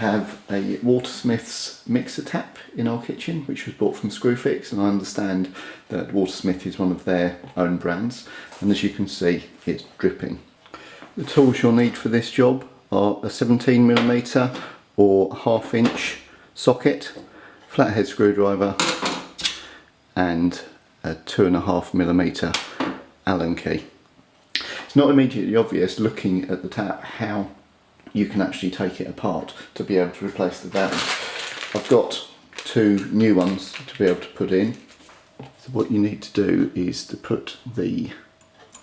have a Watersmith's mixer tap in our kitchen, which was bought from Screwfix, and I understand that Watersmith is one of their own brands, and as you can see, it's dripping. The tools you'll need for this job are a 17mm or 1/2 inch socket, flathead screwdriver, and a 2.5mm Allen key. It's not immediately obvious looking at the tap how you can actually take it apart to be able to replace the valve. I've got 2 new ones to be able to put in. So what you need to do is to put the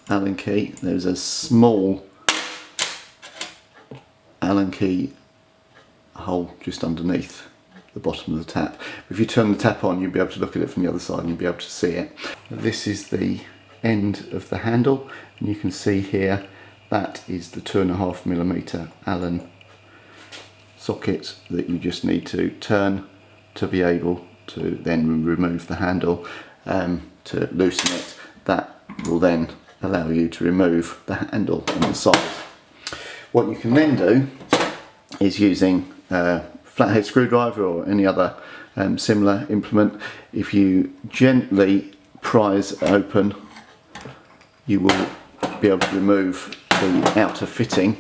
Allen key, there's a small Allen key hole just underneath the bottom of the tap. If you turn the tap on, you'll be able to look at it from the other side and you'll be able to see it. This is the end of the handle, and you can see here that is the 2.5mm Allen socket that you just need to turn to be able to then remove the handle. To loosen it, that will then allow you to remove the handle on the side. What you can then do is, using a flathead screwdriver or any other similar implement, if you gently prise it open, you will be able to remove the outer fitting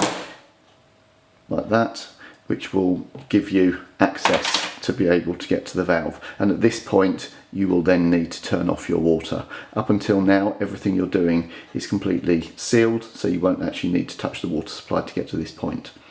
like that, which will give you access to be able to get to the valve. And at this point you will then need to turn off your water. Up until now, everything you're doing is completely sealed, so you won't actually need to touch the water supply to get to this point.